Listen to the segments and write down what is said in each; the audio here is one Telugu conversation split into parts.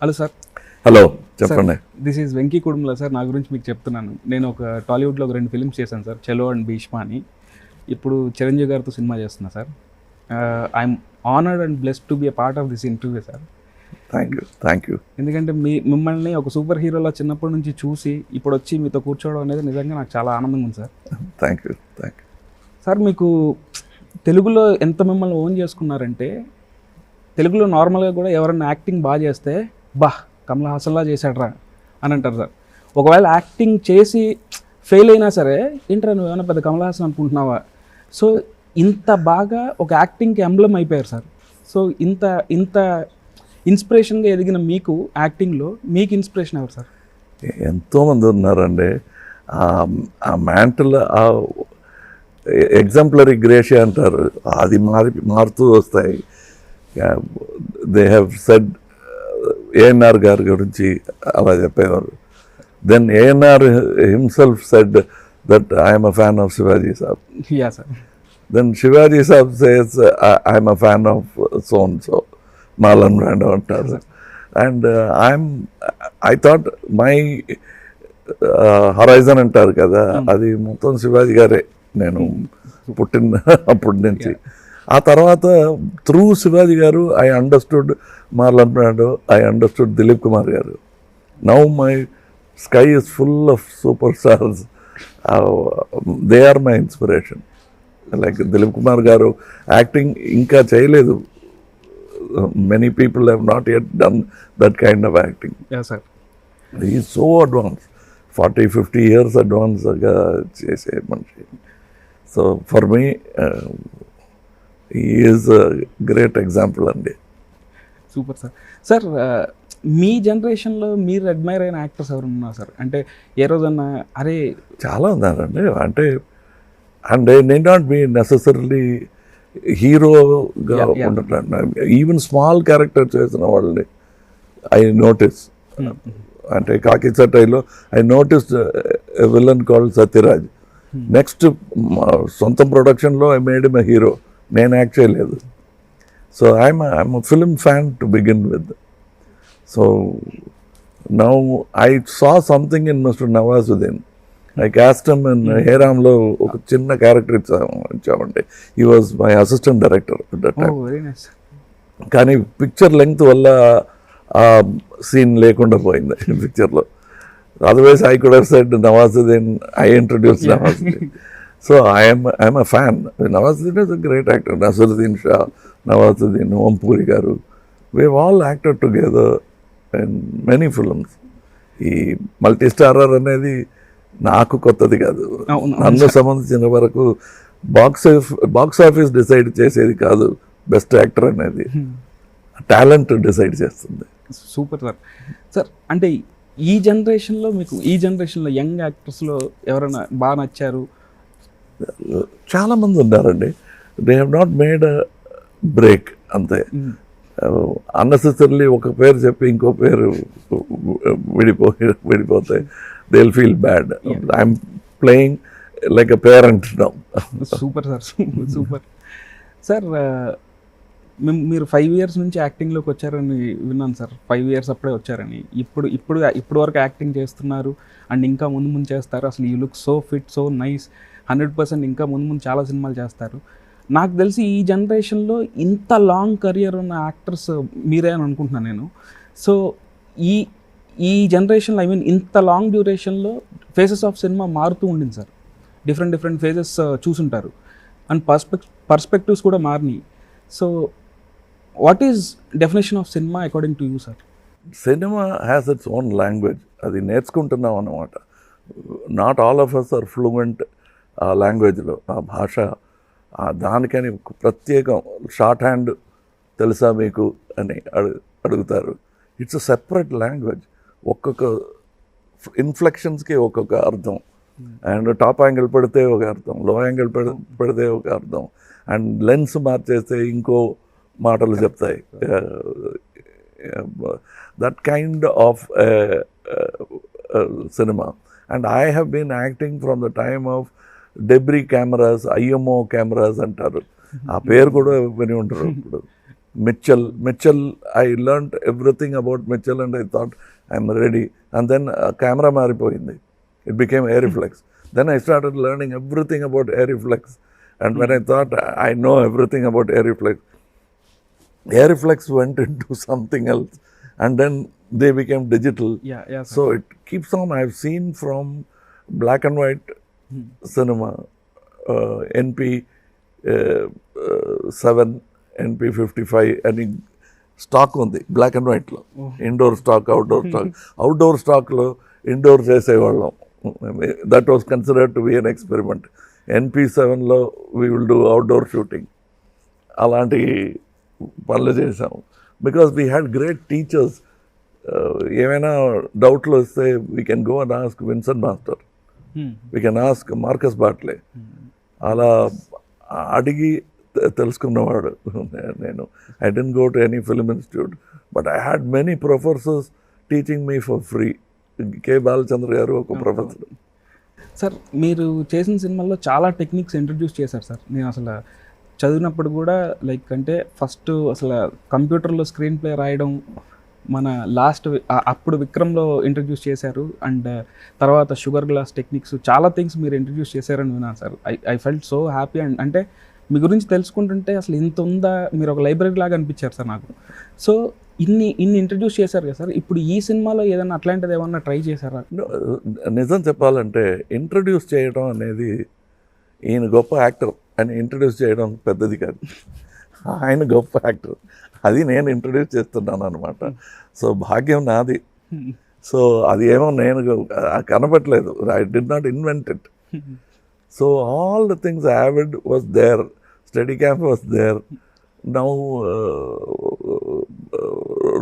Hello sir. హలో చెప్పండి. This is Venky Kudumula sir. నా గురించి మీకు చెప్తున్నాను. నేను ఒక టాలీవుడ్లో ఒక 2 ఫిల్మ్స్ చేశాను సార్, చలో అండ్ భీష్మ అని. ఇప్పుడు చిరంజీవి గారితో సినిమా చేస్తున్నా sir. I'm honoured and blessed to be a part of this interview sir. Thank you. ఎందుకంటే మిమ్మల్ని ఒక సూపర్ హీరోలా చిన్నప్పటి నుంచి చూసి ఇప్పుడు వచ్చి మీతో కూర్చోవడం అనేది నిజంగా నాకు చాలా ఆనందంగా ఉంది సార్. థ్యాంక్ యూ సార్, మీకు తెలుగులో ఎంత మిమ్మల్ని ఓన్ చేసుకున్నారంటే, తెలుగులో నార్మల్గా కూడా ఎవరన్నా యాక్టింగ్ బాగా చేస్తే కమల్ హాసన్లా చేశాడ్రా అని అంటారు సార్. ఒకవేళ యాక్టింగ్ చేసి ఫెయిల్ అయినా సరే, ఏంట్రా నువ్వు ఏమైనా పెద్ద కమల్ హాసన్ అనుకుంటున్నావా? సో ఇంత బాగా ఒక యాక్టింగ్కి ఎంబ్లమ్ అయిపోయారు సార్. సో ఇంత ఇన్స్పిరేషన్గా ఎదిగిన మీకు యాక్టింగ్లో మీకు ఇన్స్పిరేషన్ ఎవరు సార్? ఎంతోమంది ఉన్నారండి. ఆ మ్యాంటల్ ఎగ్జాంపులరీ గ్రేషియా అంటారు, అది మారుతూ వస్తాయి. దే హ్యావ్ సెడ్ ఏఎన్ఆర్ గారి గురించి అలా చెప్పేవారు. Then ANR himself said that I'm a fan of Shivaji sahab. Yeah sir. Then Shivaji sahab says I'm a fan of so and so, Marlon Brando అంటారు. And I thought my horizon అంటారు కదా, అది మొత్తం శివాజీ గారే నేను పుట్టిన అప్పటి నుంచి. ఆ తర్వాత through Shivaji garu I understood Marlon Brando, I understood Dilip Kumar garu. Now my sky is full of super stars. They are my inspiration. Like Dilip Kumar garu acting ఇంకా చేయలేదు. Many people have not yet done that kind of acting. Yes, sir. He is so advanced. 40-50 years advance chese manchi. So for me, he is a great example andi. Super sir. Sir, మీ జనరేషన్లో మీరు అడ్మైర్ అయిన యాక్టర్స్ ఎవరు ఉన్నారు సార్? అంటే ఏ రోజన్నా అరే చాలా ఉన్నారండి. అంటే and they need not be necessarily హీరోగా ఉండటం. ఈవెన్ స్మాల్ క్యారెక్టర్ చేసిన వాళ్ళని ఐ నోటీస్. అంటే కాకి చట్టైలో I notice villain called Sathyaraj. Next సొంత ప్రొడక్షన్లో I made em a hero. నేను యాక్ట్ చేయలేదు. So I'm film fan to begin with. So now I saw something in mister Nawazuddin. I cast him in హేరామ్లో ఒక చిన్న క్యారెక్టర్ ఇచ్చామండి. He was my assistant director at that time. కానీ పిక్చర్ లెంగ్త్ వల్ల ఆ సీన్ లేకుండా పోయింది పిక్చర్లో. Otherwise I could have said Nawazuddin, I introduce Nawazuddin. So I'm a fan. Nawazuddin is a great actor. Nasruddin Shah, Nawazuddin, ఓంపూరి గారు, we have all acted together in many films. ఈ మల్టీ స్టారర్ అనేది నాకు కొత్తది కాదు. నన్ను సంబంధించిన వరకు బాక్స్ ఆఫీస్ డిసైడ్ చేసేది కాదు బెస్ట్ యాక్టర్ అనేది, టాలెంట్ డిసైడ్ చేస్తుంది. Super sir. సార్, అంటే ఈ జనరేషన్లో మీకు యంగ్ యాక్టర్స్లో ఎవరైనా బాగా నచ్చారు? చాలామంది ఉన్నారండి. They have not made a break అంతే. అన్నెసెసరీలీ ఒక పేరు చెప్పి ఇంకో పేరు విడిపోతే they'll feel bad. Yeah. I'm playing like a parent now. Super sir, super sir. మీరు 5 years నుంచి యాక్టింగ్లోకి వచ్చారని విన్నాను సార్. 5 years అప్పుడే వచ్చారని. ఇప్పుడు వరకు యాక్టింగ్ చేస్తున్నారు అండ్ ఇంకా ముందు చేస్తారు. అసలు you look so fit, so nice. 100% ఇంకా ముందు చాలా సినిమాలు చేస్తారు. నాకు తెలిసి ఈ జనరేషన్లో ఇంత లాంగ్ కెరియర్ ఉన్న యాక్టర్స్ మీరే అని అనుకుంటున్నాను నేను. సో ఈ జనరేషన్లో ఐ మీన్ ఇంత లాంగ్ డ్యూరేషన్లో ఫేసెస్ ఆఫ్ సినిమా మారుతూ ఉండింది సార్. డిఫరెంట్ ఫేజెస్ చూసుంటారు అండ్ పర్స్పెక్టివ్స్ కూడా మారినాయి. So what is definition of cinema according to you sir? Cinema has its own language. అది నేర్చుకుంటున్నాం అన్నమాట. Not all of us are fluent ఆ లాంగ్వేజ్లో, ఆ భాష. దానికని ప్రత్యేకం షార్ట్ హ్యాండ్ తెలుసా మీకు అని అడుగుతారు. It's a separate language. ఒక్కొక్క ఇన్ఫ్లెక్షన్స్కి ఒక్కొక్క అర్థం. అండ్ టాప్ యాంగిల్ పెడితే ఒక అర్థం, లో యాంగిల్ పెడితే ఒక అర్థం, అండ్ లెన్స్ మార్చేస్తే ఇంకో మాటలు చెప్తాయి. That kind of cinema. And I have been acting from the time of Debrie cameras, Eyemo cameras అంటారు. ఆ పేరు కూడా విని ఉంటారు ఇప్పుడు. Mitchell, I learned everything about Mitchell and I thought I'm ready. And then camera maripoyindi. It became air reflex. Then I started learning everything about air reflex. And when I thought I know everything about air reflex went into something else. And then they became digital. Yeah, sir. So it keeps on. I've seen from black and white cinema, NP 7, NP 55 అని స్టాక్ ఉంది బ్లాక్ అండ్ వైట్లో. ఇండోర్ స్టాక్, అవుట్డోర్ స్టాక్లో ఇండోర్ చేసేవాళ్ళం. That was considered to be an experiment. NP 7లో we will do outdoor shooting. అలాంటి పనులు చేసాము. Because we had great teachers. ఏమైనా డౌట్లు వస్తే we can go and ask Vincent master, we can ask Marcus Bartley. అలా అడిగి తెలుసుకున్నవాడు నేను. I didn't go to any film institute, but I had many professors teaching me for free. K Balachandra గారు ఒక ప్రొఫెసర్. సార్ మీరు చేసిన సినిమాల్లో చాలా టెక్నిక్స్ ఇంట్రడ్యూస్ చేశారు సార్. నేను అసలు చదివినప్పుడు కూడా లైక్ అంటే ఫస్ట్ అసలు కంప్యూటర్లో స్క్రీన్ ప్లే రాయడం మన లాస్ట్ అప్పుడు విక్రమ్లో ఇంట్రడ్యూస్ చేశారు. అండ్ తర్వాత షుగర్ గ్లాస్ టెక్నిక్స్ చాలా థింగ్స్ మీరు ఇంట్రడ్యూస్ చేశారని విన్నాను sir. I felt so happy. And అంటే మీ గురించి తెలుసుకుంటుంటే అసలు ఇంత ఉందా, మీరు ఒక లైబ్రరీ లాగా అనిపించారు సార్ నాకు. సో ఇన్ని ఇంట్రడ్యూస్ చేశారు కదా సార్. ఇప్పుడు ఈ సినిమాలో ఏదైనా అట్లాంటిది ఏమన్నా ట్రై చేశారా? నిజం చెప్పాలంటే ఇంట్రడ్యూస్ చేయడం అనేది, ఈయన గొప్ప యాక్టర్ అని ఇంట్రడ్యూస్ చేయడం పెద్దది కాదు. ఆయన గొప్ప యాక్టర్, అది నేను ఇంట్రడ్యూస్ చేస్తున్నాను అనమాట. సో భాగ్యం నాది. సో అది ఏమో నేను కనపట్లేదు. I did not invent it. So all the things Avid was there, study camp was there, now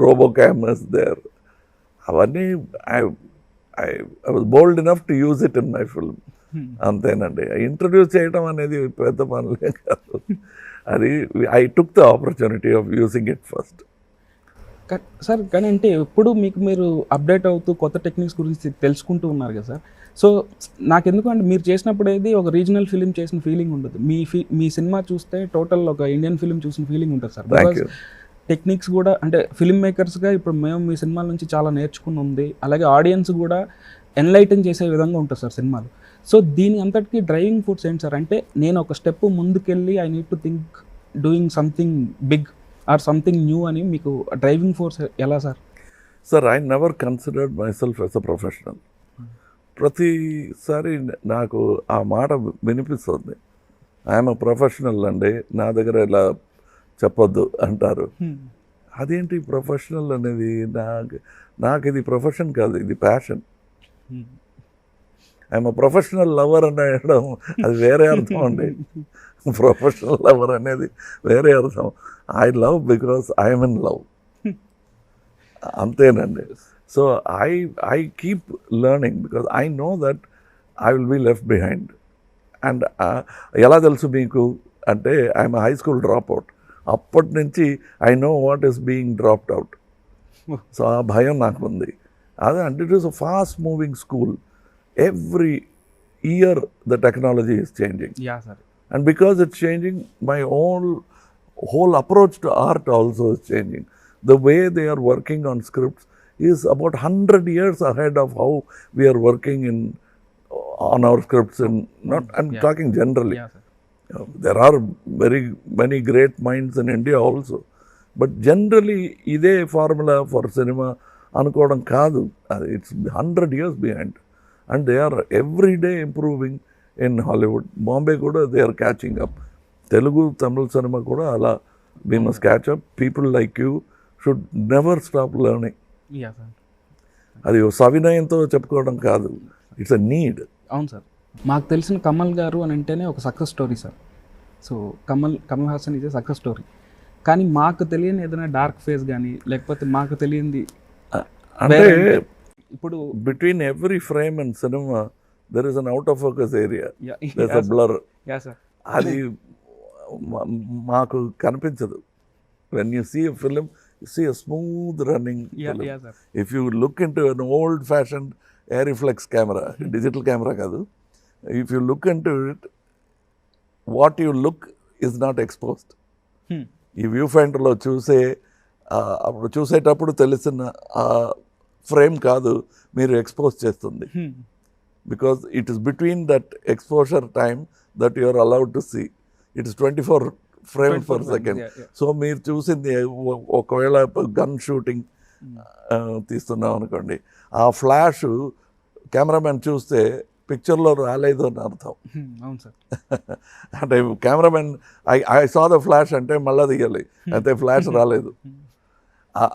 Robocam was there. అవన్నీ I was bold enough to use it in my film. అంతేనండి. ఇంట్రడ్యూస్ చేయడం అనేది పెద్ద పనులే కాదు. అది I took the opportunity of using it first. Sir కానీ అంటే ఎప్పుడు మీరు అప్డేట్ అవుతూ కొత్త టెక్నిక్స్ గురించి తెలుసుకుంటూ ఉన్నారు కదా సార్. సో నాకెందుకు అంటే మీరు చేసినప్పుడు ఏది ఒక రీజనల్ ఫిలిం చేసిన ఫీలింగ్ ఉండదు. మీ సినిమా చూస్తే టోటల్ ఒక ఇండియన్ ఫిలిం చూసిన ఫీలింగ్ ఉంటుంది సార్. బికాజ్ టెక్నిక్స్ కూడా అంటే ఫిల్మ్ మేకర్స్గా ఇప్పుడు మేము మీ సినిమాల నుంచి చాలా నేర్చుకుని ఉంది. అలాగే ఆడియన్స్ కూడా ఎన్లైటన్ చేసే విధంగా ఉంటుంది సార్ సినిమాలు. సో దీని అంతటికీ డ్రైవింగ్ ఫోర్స్ ఏంటి సార్? అంటే నేను ఒక స్టెప్ ముందుకెళ్ళి I need to think doing something big or something new అని మీకు డ్రైవింగ్ ఫోర్స్ ఎలా sir? Sir, I never considered myself as a professional. ప్రతిసారి నాకు ఆ మాట వినిపిస్తుంది, ఐఎమ్ అ ప్రొఫెషనల్ అండి, నా దగ్గర ఇలా చెప్పొద్దు అంటారు. అదేంటి ప్రొఫెషనల్ అనేది? నాకు ఇది ప్రొఫెషన్ కాదు, ఇది passion. I'm a professional lover అని అనడం అది వేరే అర్థం అండి. ప్రొఫెషనల్ లవర్ అనేది వేరే అర్థం. I love because I'm in love, అంతేనండి. So I keep learning because I know that I will be left behind. And ఎలా తెలుసు మీకు అంటే, I'm high school drop out. అప్పటి నుంచి I know what is being dropped out. So ఆ భయం నాకు ఉంది. అదే అంటే it is a fast moving school. Every year the technology is changing. Yeah, sir. And because it's changing, my whole approach to art also is changing. The way they are working on scripts is about 100 years ahead of how we are working on our scripts. And I'm talking generally. Yeah, sir. There are very many great minds in India also. But generally, ఇదే formula for cinema అనుకోవడం కాదు. It's 100 years behind. And they are every day improving in Hollywood. Bombay kuda they are catching up. Telugu, Tamil cinema kuda ala we must catch up. People like you should never stop learning. Yeah, sir. అది సవినయంతో చెప్పుకోవడం కాదు, ఇట్స్ అ నీడ్. అవును సార్. మాకు తెలిసిన కమల్ గారు అని అంటేనే ఒక success story sir. So Kamal Haasan is a success story. కానీ మాకు తెలియని ఏదైనా డార్క్ ఫేస్ కానీ లేకపోతే మాకు తెలియంది అంటే ఇప్పుడు between every frame and cinema there is an out of focus area, there is a blur. అది మాకు కనిపించదు. When you see a film, you see a smooth running film. If you look into an old fashion air reflex camera, digital camera కాదు, if you look into it, what you look is not exposed. ఈ వ్యూ ఫైండర్లో అప్పుడు చూసేటప్పుడు తెలిసిన ఆ ఫ్రేమ్ కాదు మీరు ఎక్స్పోజ్ చేస్తుంది. Because it is between that exposure time that you are allowed to see. It is 24 frames per second. So మీరు చూసింది ఒకవేళ గన్ షూటింగ్ తీస్తున్నాం అనుకోండి, ఆ ఫ్లాష్ కెమెరామెన్ చూస్తే పిక్చర్లో రాలేదు అని అర్థం. అవును సార్. అంటే cameraman I saw the flash అంటే మళ్ళీ తీయాలి, అయితే ఫ్లాష్ రాలేదు.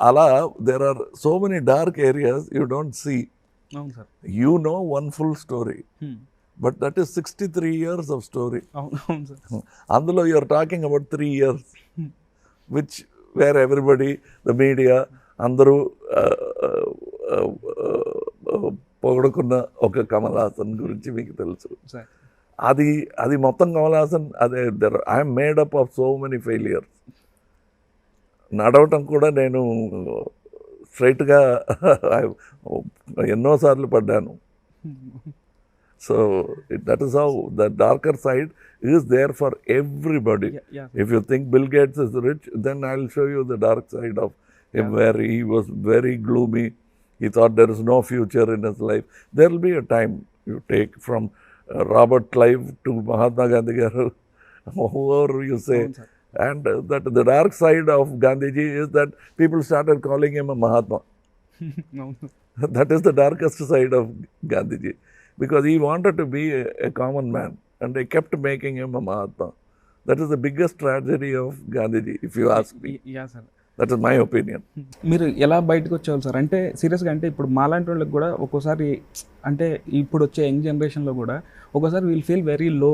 అలా there are so many dark areas you don't see. అవును సార్. You know one full story, but that is 63 years of story. అవును సార్. అందులో you are talking about 3 years, which where everybody, the media అందరూ పొగడుకున్న ఒక కమల్ హాసన్ గురించి మీకు తెలుసు. అది మొత్తం కమల్ హాసన్ అదే. I'm made up of so many failures. నడవటం కూడా నేను స్ట్రైట్గా ఎన్నోసార్లు పడ్డాను. So that is how the darker side is there for everybody. If you think Bill Gates is rich, then I will show you the dark side of him, where he was very gloomy. He thought there is no future in his life. There will be a time you take from Robert Clive to Mahatma Gandhi garu, whoever you say. And that the dark side of Gandhiji is that people started calling him a Mahatma. That is the darkest side of Gandhiji, because he wanted to be a common man and they kept making him a Mahatma. That is the biggest tragedy of Gandhiji, if you ask me. Yeah, sir. That is my opinion. మీరు ఎలా బయటకు వచ్చేవాళ్ళు సార్? అంటే సీరియస్గా, అంటే ఇప్పుడు మాలాంటి వాళ్ళకి కూడా ఒక్కోసారి, అంటే ఇప్పుడు వచ్చే యంగ్ జనరేషన్లో కూడా ఒక్కోసారి we'll feel very low,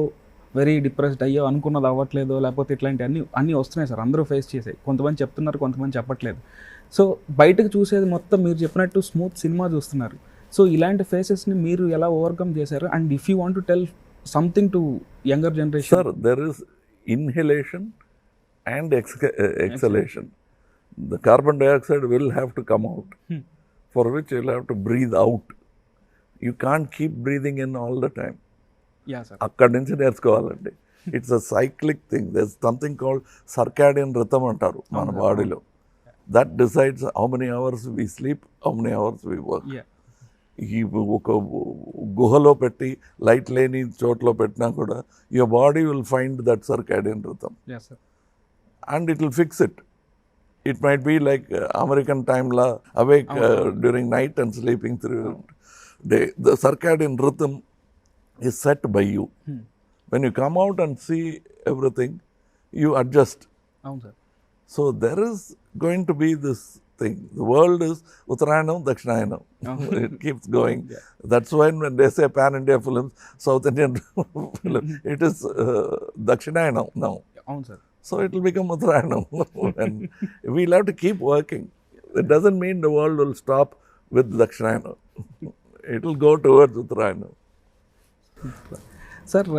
very depressed, అయ్యో అనుకున్నది అవ్వట్లేదు, లేకపోతే ఇట్లాంటి అన్నీ వస్తున్నాయి సార్. అందరూ ఫేస్ చేసాయి. కొంతమంది చెప్తున్నారు, కొంతమంది చెప్పట్లేదు. సో బయటకు చూసేది మొత్తం మీరు చెప్పినట్టు స్మూత్ సినిమా చూస్తున్నారు. సో ఇలాంటి ఫేసెస్ని మీరు ఎలా ఓవర్కమ్ చేశారు? And if you want to tell something to younger generation. Sir, there is inhalation and exhalation. The carbon dioxide will have to come out, for which you'll have to breathe out. You can't keep breathing in all the time. Yeah, sir. అక్కడి నుంచి నేర్చుకోవాలండి. It's a cyclic thing. There is something called circadian rhythm అంటారు మన బాడీలో. That decides how many hours we sleep, how many hours we work. ఈ ఒక గుహలో పెట్టి లైట్ లేని చోట్లో పెట్టినా కూడా your body will find that circadian rhythm and it will fix it. It might be like American time la, awake during night and sleeping through day. The circadian rhythm is set by you. When you come out and see everything, you adjust. So there is going to be this thing. The world is Uttarayanam, Dakshinayana. It keeps going. That's why when they say pan-India films, South Indian film, it is Dakshinayana now. So it will become Uttarayanam. And we'll have to keep working. It doesn't mean the world will stop with Dakshinayana. It will go towards Uttarayanam. సార్,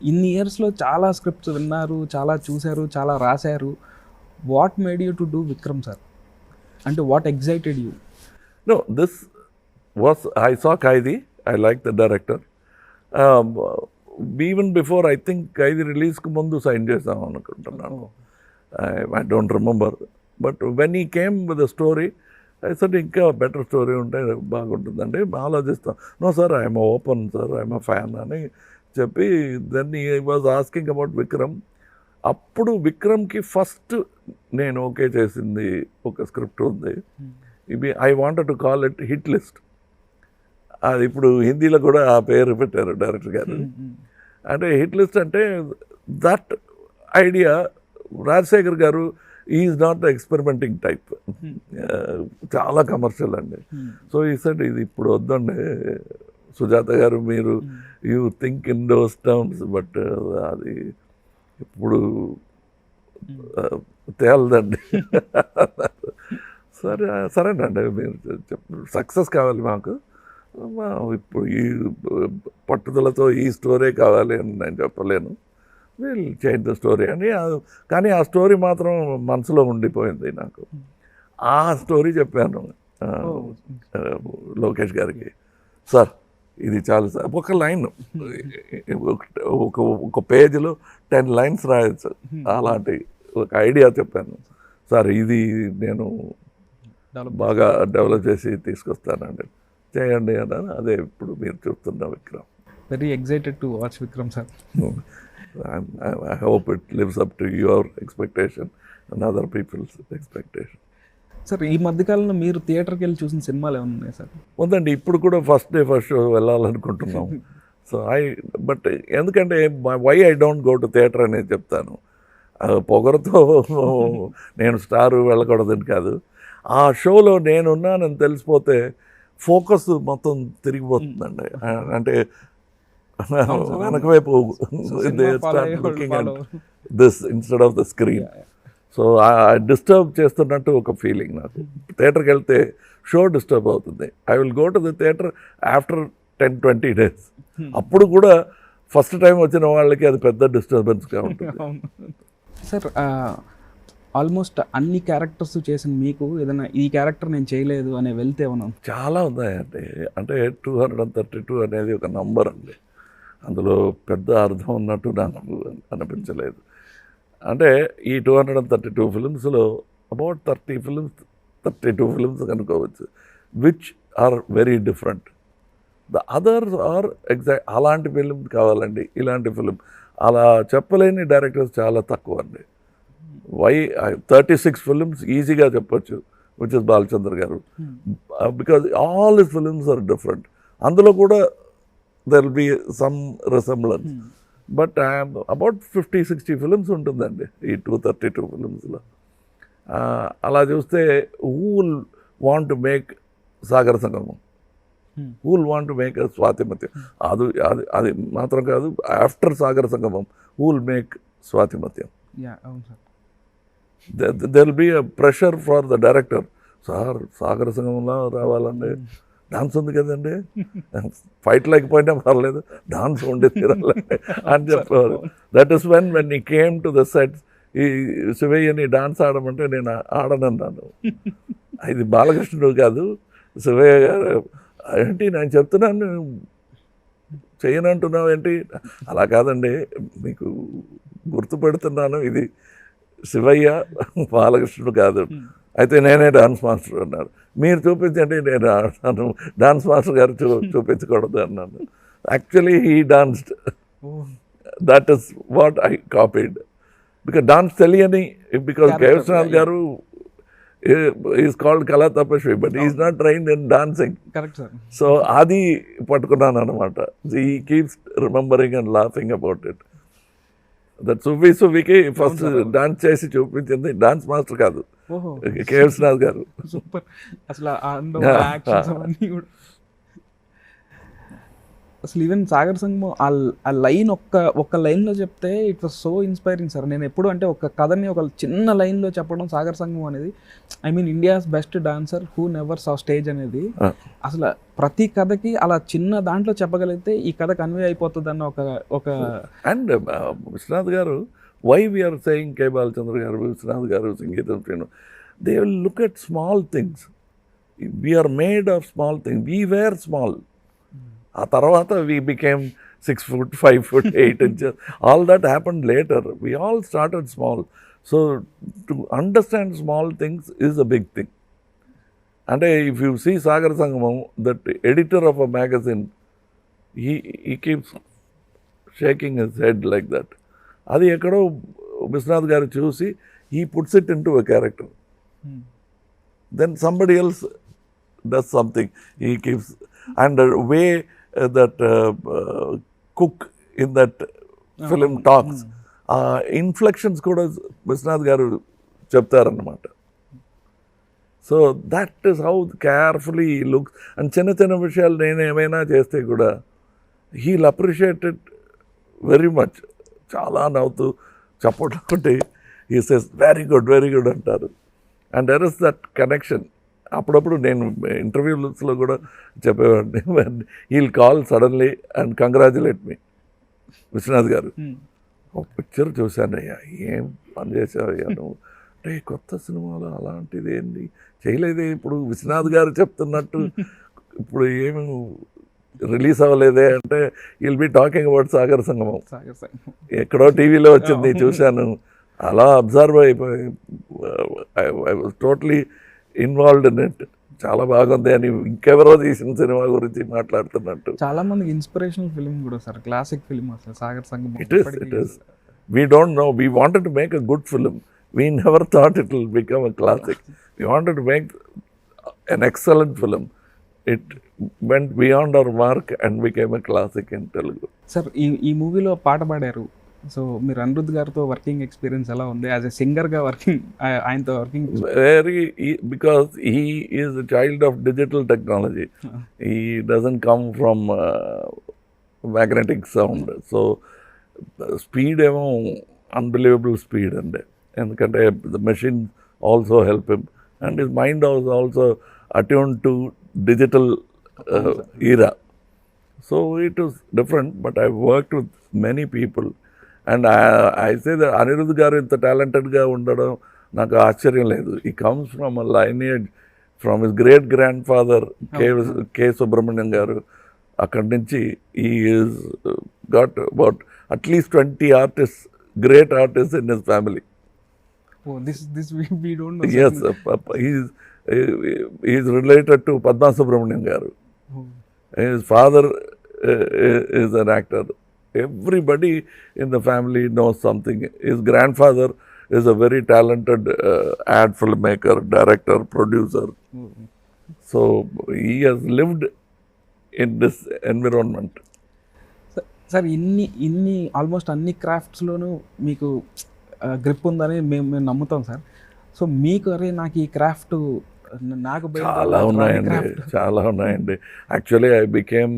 ఇన్ని ఇయర్స్లో చాలా స్క్రిప్ట్స్ విన్నారు, చాలా చూశారు, చాలా రాశారు. What made you to do Vikram sir? అంటే what excited you? No, this was, I saw Kaidi. I liked the director. Even before, I think Kaidi రిలీజ్కి ముందు సైన్ చేసాం అనుకుంటున్నాను. I don't remember. But when he came with the story, I said ఇంకా బెటర్ స్టోరీ ఉంటే బాగుంటుందండి, ఆలోచిస్తాం. No sir, I'm open sir, I'm a fan అని చెప్పి then he was asking about Vikram. అప్పుడు విక్రమ్కి ఫస్ట్ నేను ఓకే చేసింది ఒక స్క్రిప్ట్ ఉంది. I wanted to call it hit list. అది ఇప్పుడు హిందీలో కూడా ఆ పేరు పెట్టారు డైరెక్టర్ గారు. అంటే హిట్ లిస్ట్ అంటే దట్ ఐడియా రాజశేఖర్ గారు is not the experimenting type, చాలా కమర్షియల్ అండి. సో ఈ సెడ్ ఇది ఇప్పుడు వద్దండి సుజాత గారు, మీరు you think in those terms, but అది ఇప్పుడు తేలదండి. సరేనండి, మీరు సక్సెస్ కావాలి మాకు, ఇప్పుడు ఈ పట్టుదలతో ఈ స్టోరీ కావాలి అని నేను చెప్పలేను. విల్ చేంజ్ ద స్టోరీ అని. కానీ ఆ స్టోరీ మాత్రం మనసులో ఉండిపోయింది నాకు. ఆ స్టోరీ చెప్పాను లోకేష్ గారికి. సార్ ఇది చాలు సార్, ఒక లైన్, ఒక పేజీలో 10 lines రాయొచ్చు, అలాంటి ఒక ఐడియా చెప్పాను, సార్ ఇది నేను బాగా డెవలప్ చేసి తీసుకొస్తానండి, చేయండి అన్నాను. అదే ఇప్పుడు మీరు చూస్తున్న Vikram. Very excited to watch Vikram sir. I hope it lives up to your expectation and other people's expectation. Sir ఈ మధ్యకాలంలో మీరు థియేటర్కి వెళ్ళి చూసిన సినిమాలు ఏమైనా ఉన్నాయి సార్? ఉందండి, ఇప్పుడు కూడా ఫస్ట్ షో వెళ్ళాలనుకుంటున్నాం. సో బట్ ఎందుకంటే why I don't go to theatre అనేది చెప్తాను. పొగరుతో నేను స్టార్ వెళ్ళకూడదని కాదు, ఆ షోలో నేనున్నానని తెలిసిపోతే ఫోకస్ మొత్తం తిరిగిపోతుందండి. అంటే వెనక వైపు this instead of the screen. So disturb చేస్తున్నట్టు ఒక ఫీలింగ్ నాకు. థియేటర్కి వెళ్తే షో డిస్టర్బ్ అవుతుంది. I will go to the theatre after 10-20 days. అప్పుడు కూడా ఫస్ట్ టైం వచ్చిన వాళ్ళకి అది పెద్ద డిస్టర్బెన్స్గా ఉంటుంది. సార్ ఆల్మోస్ట్ అన్ని క్యారెక్టర్స్ చేసిన మీకు ఏదైనా ఈ క్యారెక్టర్ నేను చేయలేదు అనే వెళ్తే ఏమన్నా? చాలా ఉన్నాయండి. అంటే 232 అనేది ఒక నంబర్ అండి, అందులో పెద్ద అర్థం ఉన్నట్టు నాకు అనిపించలేదు. అంటే ఈ 232 ఫిల్మ్స్లో అబౌట్ 32 ఫిల్మ్స్ కనుకోవచ్చు which are very different. The others are అలాంటి ఫిలిం కావాలండి, ఇలాంటి ఫిలిం అలా చెప్పలేని డైరెక్టర్స్ చాలా తక్కువ అండి. 36 ఫిలిమ్స్ ఈజీగా చెప్పొచ్చు which is Balachandra garu, because all his films are different. అందులో కూడా there will be some resemblance, but about 50-60 films ఉంటుందండి ఈ 232 ఫిలిమ్స్లో. అలా చూస్తే who will want to make Sagara Sangamam, who will want to make Swathimuthyam, అది మాత్రం కాదు, after Sagara Sangamam who will make Swathimuthyam. there will be a pressure for the director. Sir Sagara సంగమంలో రావాలండి, డాన్స్ ఉంది కదండి, ఫైట్ లేకపోయినా పర్లేదు, డాన్స్ ఉండి తీరాలండి అని చెప్పేవారు. దట్ ఈస్ వెన్ ఈ కేమ్ టు ద సెట్స్, ఈ శివయ్యని డాన్స్ ఆడమంటే నేను ఆడనన్నాను. ఇది బాలకృష్ణుడు కాదు శివయ్య గారు. ఏంటి నేను చెప్తున్నాను చేయనంటున్నావు ఏంటి? అలా కాదండి, మీకు గుర్తుపెడుతున్నాను, ఇది శివయ్య బాలకృష్ణుడు కాదు. అయితే నేనే డాన్స్ మాస్టర్ అన్నారు. మీరు చూపించండి నేను ఆడతాను, డాన్స్ మాస్టర్ గారు చూపించకూడదు అన్నాను. Actually he danced, that is what I copied. Because dance తెలియని, because Keshavanath garu is called Kala Tapasvi, but is not trained in dancing. So అది పట్టుకున్నాను అనమాట. He keeps remembering and laughing about it. That సువ్వికి ఫస్ట్ డాన్స్ చేసి చూపించింది డాన్స్ మాస్టర్ కాదు, కేశవనాథ్ గారు. సూపర్. అసలు అసలు ఈవెన్ సాగర్ సంగమం ఆ లైన్ ఒక్క లైన్లో చెప్తే it was so inspiring sir. నేను ఎప్పుడు అంటే ఒక కథని ఒక చిన్న లైన్లో చెప్పడం సాగర్ సంగమం అనేది, I mean India's best dancer who never saw stage అనేది, అసలు ప్రతి కథకి అలా చిన్న దాంట్లో చెప్పగలిగితే ఈ కథ కన్వే అయిపోతుంది అన్న ఒక అండ్ విశ్వనాథ్ గారు, why we are saying K Balachandra గారు, విశ్వనాథ్ గారు, Sangeetham Srinu, they will look at small things. We are made of small things, we were small. ఆ తర్వాత we became 6 foot, 5 foot, 8 inches. All that happened later. We all started small. So to understand small things is a big thing. And if you see Sagar Sangamam, that editor of a magazine, he keeps shaking his head like that. Adi ekkado Vishwanath garu chusi, he puts it into a character. Then somebody else does something. He keeps, and the way that cook in that film talks, inflections kuda Vishwanath garu cheptarannamata. So that is how carefully he looks. And చిన్న విషయాలు నేను ఏమైనా చేస్తే కూడా he'll appreciate it very much. చాలా నవ్వుతూ చప్పట్లు he says very good అంటారు. And there is that connection. అప్పుడప్పుడు నేను ఇంటర్వ్యూస్లో కూడా చెప్పేవాడిని, he'll call suddenly and congratulate me, Viswanath garu ఒక పిక్చర్ చూశానయ్యా, ఏం పని చేసావయ్యా నువ్వు అంటే, కొత్త సినిమాలో అలాంటిది ఏంటి చేయలేదే, ఇప్పుడు విశ్వనాథ్ గారు చెప్తున్నట్టు ఇప్పుడు ఏమి రిలీజ్ అవ్వలేదే అంటే, will be talking about Sagar సంగమం, ఎక్కడో టీవీలో వచ్చింది చూశాను, అలా అబ్జర్వ్ అయిపోయి I was totally involved in it. చాలా బాగుంది అని ఇంకెవరో తీసిన సినిమా గురించి మాట్లాడుతున్నట్టు. చాలా మందికి ఇన్స్పిరేషనల్ ఫిల్మ్ కూడా సార్, క్లాసిక్ ఫిల్మ్ అసలు సాగర్ సంగమం. It is. We don't know. We wanted to make a good film. We never thought it will become a classic. We wanted to make an excellent film. It went beyond our mark and became a classic in Telugu. Sir ఈ మూవీలో పాట పాడారు. సో మీరు అనిరుద్ధ్ గారితో వర్కింగ్ ఎక్స్పీరియన్స్ ఎలా ఉంది? యాజ్ ఎ సింగర్గా వర్కింగ్ ఆయనతో working. Because he is a child of digital technology. He doesn't come from magnetic sound. So speed ఏమో అన్బిలీవబుల్ స్పీడ్ అండి. ఎందుకంటే the machine also help him and his mind was also attune to digital era. So it was different, but I worked with many people and I say that Anirudh garu ఇంత టాలెంటెడ్గా ఉండడం నాకు ఆశ్చర్యం లేదు. He comes from a lineage from his great grandfather K Subrahmanyam garu. అక్కడి నుంచి he is got about at least 20 artists, great artists in his family. Oh, this we don't know. Yes, he is related to Padma Subramanian garu. Oh. His father is an actor. Everybody in the family knows something. His grandfather is a very talented ad filmmaker, director, producer. Oh. So he has lived in this environment. Sir ఇన్ని ఆల్మోస్ట్ అన్ని క్రాఫ్ట్స్లోనూ మీకు గ్రిప్ ఉందని మేము నమ్ముతాం సార్. సో మీకు అరే నాకు ఈ క్రాఫ్ట్ నాకు చాలా ఉన్నాయండి. Actually I became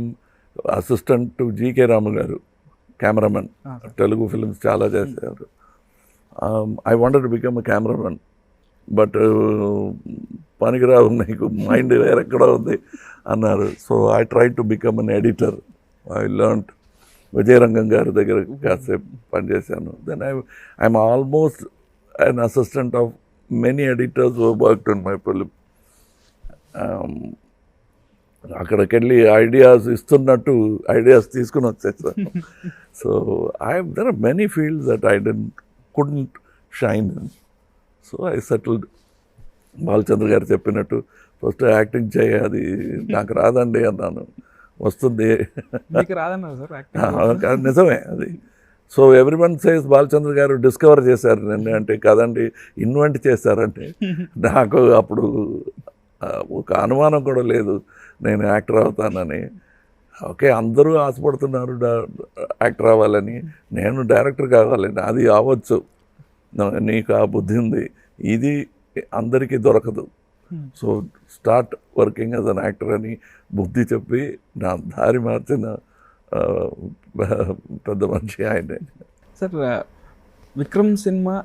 assistant to GK Ramu garu, cameraman. Telugu films చాలా చేశారు. I wanted to become a cameraman, but పనికిరావు, నీకు మైండ్ వేరెక్కడో ఉంది అన్నారు. So I try to become an editor. I learn Vijayarangam గారి దగ్గర కాసేపు పనిచేశాను. Then I'm almost an assistant of many editors who worked in my film. అక్కడికి వెళ్ళి ఐడియాస్ ఇస్తున్నట్టు ఐడియాస్ తీసుకుని వచ్చేసాను. So there are many fields that I couldn't shine in. So I settled. Balachandra గారు చెప్పినట్టు ఫస్ట్ యాక్టింగ్ చేయాలి, నాకు రాదండి అన్నాను. వస్తుంది, నిజమే అది. సో ఎవ్రీవన్ సేస్ బాలచంద్ర గారు డిస్కవర్ చేశారు నన్ను అంటే, కదండి ఇన్వెంట్ చేశారంటే. నాకు అప్పుడు ఒక అనుమానం కూడా లేదు నేను యాక్టర్ అవుతానని. ఓకే, అందరూ ఆశపడుతున్నారు యాక్టర్ అవ్వాలని, నేను డైరెక్టర్ కావాలని. అది అవ్వచ్చు, నీకు ఆ బుద్ధి ఉంది, ఇది అందరికీ దొరకదు. So start working as an actor అని బుద్ధి చెప్పి నా దారి మార్చిన పెద్ద మనిషి ఆయనే. సార్ విక్రమ్ సినిమా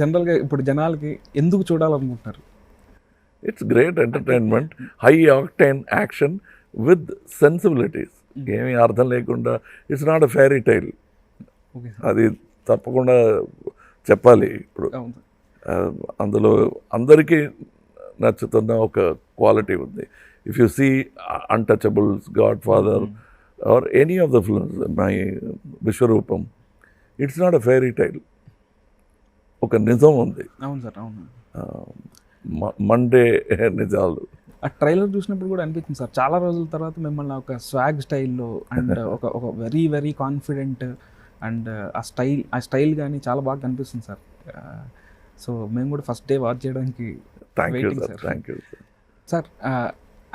జనరల్గా ఇప్పుడు జనాలకి ఎందుకు చూడాలనుకుంటున్నారు? It's great entertainment, high octane action with sensibilities. ఏమీ అర్థం లేకుండా, it's not a fairy tile. అది తప్పకుండా చెప్పాలి. ఇప్పుడు అందులో అందరికీ నచ్చుతున్న ఒక క్వాలిటీ ఉంది. If you see Untouchables, Godfather or any of the films, my Vishwaroopam, it's not a fairy tale. ఒక నిజం ఉంది. అవును సార్, అవును. మండే నిజాలు. ఆ ట్రైలర్ చూసినప్పుడు కూడా అనిపించింది సార్, చాలా రోజుల తర్వాత మిమ్మల్ని ఒక స్వాగ్ స్టైల్లో అండ్ ఒక వెరీ వెరీ కాన్ఫిడెంట్ అండ్ ఆ స్టైల్ కానీ చాలా బాగా కనిపిస్తుంది సార్. సో మేము కూడా ఫస్ట్ డే వాచ్ చేయడానికి thank you sir.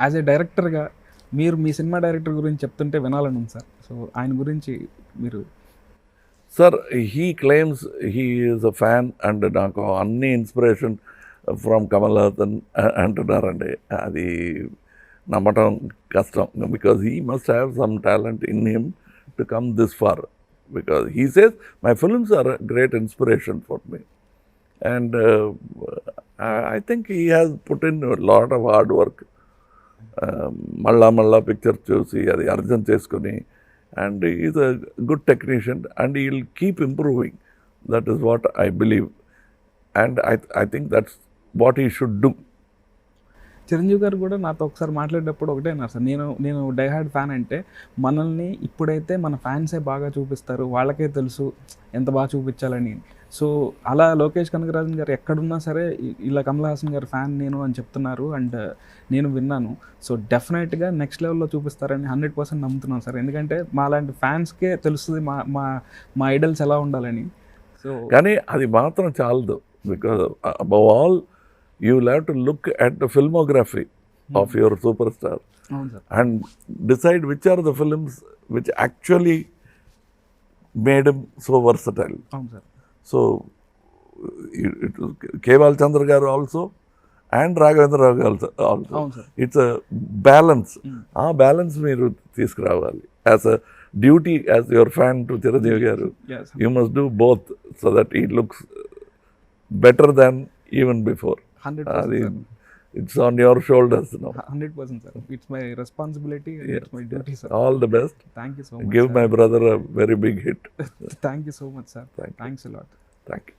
As a డైరెక్టర్గా మీరు మీ సినిమా డైరెక్టర్ గురించి చెప్తుంటే వినాలని ఉంది సార్. సో ఆయన గురించి మీరు. Sir, he claims he is a fan and నాకు అన్ని ఇన్స్పిరేషన్ ఫ్రమ్ కమల్ హాసన్ అంటున్నారండి. అది నమ్మటం కష్టం, because he must have some talent in him to come this far. Because he says my films are a great inspiration for me, and I think he has put in a lot of hard work. Malla picture chusi adi arjun cheskoni, and he is a good technician and he will keep improving. That is what I believe, and I think that's what he should do. Chiranjeevi గారు కూడా నాతో ఒకసారి మాట్లాడేటప్పుడు ఒకటే అన్నారు సార్, నేను డైహార్డ్ ఫ్యాన్ అంటే మనల్ని ఇప్పుడైతే మన ఫ్యాన్సే బాగా చూపిస్తారు, వాళ్ళకే తెలుసు ఎంత బాగా చూపించాలని. సో అలా లోకేష్ కనగరాజన్ గారు ఎక్కడున్నా సరే ఇలా కమల్ హాసన్ గారు ఫ్యాన్ నేను అని చెప్తున్నారు అండ్ నేను విన్నాను. సో డెఫినెట్గా నెక్స్ట్ లెవెల్లో చూపిస్తారని 100% నమ్ముతున్నాను సార్. ఎందుకంటే మా లాంటి ఫ్యాన్స్కే తెలుస్తుంది మా మా మా ఐడల్స్ ఎలా ఉండాలని. సో కానీ అది మాత్రం చాలదు, because above all you will have to look at the filmography of you're super star అవును sir. and decide which are the films which actually made him so versatile. అవును sir. So, it was Kamal Chandra garu also and Raghavendra Rao also. అవును సార్. It's a balance. ఆ balance మీరు తీసుకురావాలి. As a duty, as your fan to Chiranjeevi garu, Yes. you must do both so that it looks better than even before. 100% అది sir. it's on your shoulders now. 100% sir. It's my responsibility and it's my duty sir. All the best. Thank you so much. Give sir. my brother a very big hit. Thank you so much sir. Thank you. Thanks a lot. Thank you.